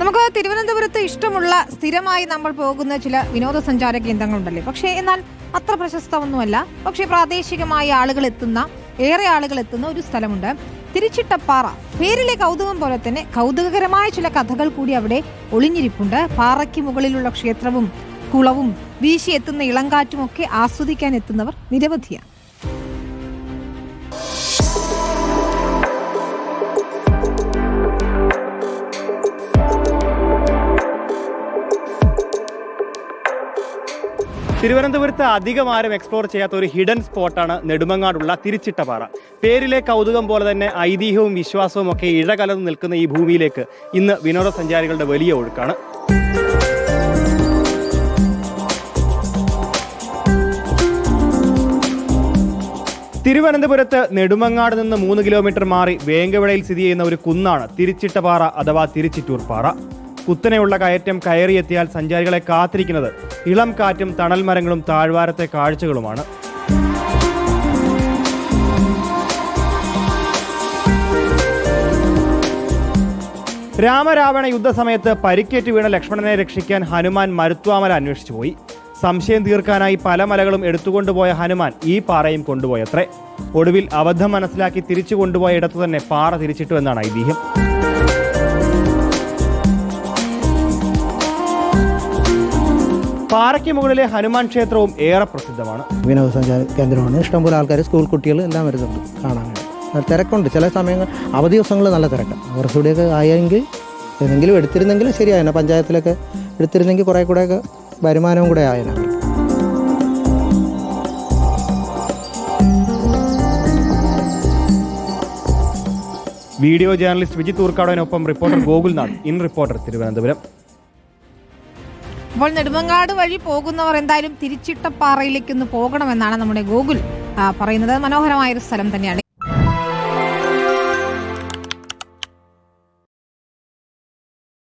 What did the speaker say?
നമുക്ക് തിരുവനന്തപുരത്ത് ഇഷ്ടമുള്ള സ്ഥിരമായി നമ്മൾ പോകുന്ന ചില വിനോദസഞ്ചാര കേന്ദ്രങ്ങളുണ്ടല്ലേ. പക്ഷേ എന്നാൽ അത്ര പ്രശസ്തമൊന്നുമല്ല. പക്ഷേ പ്രാദേശികമായ ഏറെ ആളുകൾ എത്തുന്ന ഒരു സ്ഥലമുണ്ട്, തിരുച്ചിട്ടപ്പാറ. പേരിലെ കൗതുകം പോലെ തന്നെ കൗതുകകരമായ ചില കഥകൾ കൂടി അവിടെ ഒളിഞ്ഞിരിപ്പുണ്ട്. പാറയ്ക്ക് മുകളിലുള്ള ക്ഷേത്രവും കുളവും വീശിയെത്തുന്ന ഇളങ്കാറ്റും ഒക്കെ ആസ്വദിക്കാൻ എത്തുന്നവർ നിരവധിയാണ്. തിരുവനന്തപുരത്ത് അധികം ആരും എക്സ്പ്ലോർ ചെയ്യാത്ത ഒരു ഹിഡൻ സ്പോട്ടാണ് നെടുമങ്ങാടുള്ള തിരുച്ചിട്ടപ്പാറ. പേരിലെ കൗതുകം പോലെ തന്നെ ഐതിഹ്യവും വിശ്വാസവും ഒക്കെ ഇഴകലർന്ന് നിൽക്കുന്ന ഈ ഭൂമിയിലേക്ക് ഇന്ന് വിനോദസഞ്ചാരികളുടെ വലിയ ഒഴുക്കാണ്. തിരുവനന്തപുരത്ത് നെടുമങ്ങാട് നിന്ന് 3 കിലോമീറ്റർ മാറി വേങ്കവിളയിൽ സ്ഥിതി ചെയ്യുന്ന ഒരു കുന്നാണ് തിരുച്ചിട്ടപ്പാറ അഥവാ തിരുച്ചിറ്റൂർ പാറ. കുത്തനെയുള്ള കയറ്റം കയറിയെത്തിയാൽ സഞ്ചാരികളെ കാത്തിരിക്കുന്നത് ഇളം കാറ്റും തണൽ മരങ്ങളും താഴ്വാരത്തെ കാഴ്ചകളുമാണ്. രാമരാവണ യുദ്ധസമയത്ത് പരിക്കേറ്റ് വീണ ലക്ഷ്മണനെ രക്ഷിക്കാൻ ഹനുമാൻ മരുത്വാമല അന്വേഷിച്ചു പോയി. സംശയം തീർക്കാനായി പല മലകളും എടുത്തുകൊണ്ടുപോയ ഹനുമാൻ ഈ പാറയും കൊണ്ടുപോയത്രേ. ഒടുവിൽ അബദ്ധം മനസ്സിലാക്കി തിരിച്ചു കൊണ്ടുപോയ ഇടത്തു തന്നെ പാറ തിരിച്ചിട്ടു എന്നാണ് ഐതിഹ്യം. പാറയ്ക്ക് മുകളിലെ ഹനുമാൻ ക്ഷേത്രവും ഏറെ പ്രസിദ്ധമാണ്. വിനോദസഞ്ചാര കേന്ദ്രമാണ്. ഇഷ്ടംപോലെ ആൾക്കാർ, സ്കൂൾ കുട്ടികൾ എല്ലാം വരുന്നുണ്ട് കാണാനായിട്ട്. തിരക്കുണ്ട്. ചില സമയങ്ങൾ അവധി ദിവസങ്ങളിൽ നല്ല തിരക്കാണ്. കുറച്ചുകൂടിയൊക്കെ ആയെങ്കിൽ ഏതെങ്കിലും എടുത്തിരുന്നെങ്കിൽ ശരിയായിരുന്നു. പഞ്ചായത്തിലൊക്കെ എടുത്തിരുന്നെങ്കിൽ കുറേ കൂടെയൊക്കെ വരുമാനവും കൂടെ ആയതാണ്. വീഡിയോ ജേർണലിസ്റ്റ് വിജിത് ഊർക്കാടനൊപ്പം reporter Gokulnath, in reporter, Thiruvananthapuram. അപ്പോൾ നെടുമങ്ങാട് വഴി പോകുന്നവർ എന്തായാലും തിരുച്ചിട്ടപ്പാറയിലേക്കൊന്ന് പോകണമെന്നാണ് നമ്മുടെ ഗോകുൽ പറയുന്നത്. മനോഹരമായൊരു സ്ഥലം തന്നെയാണ്.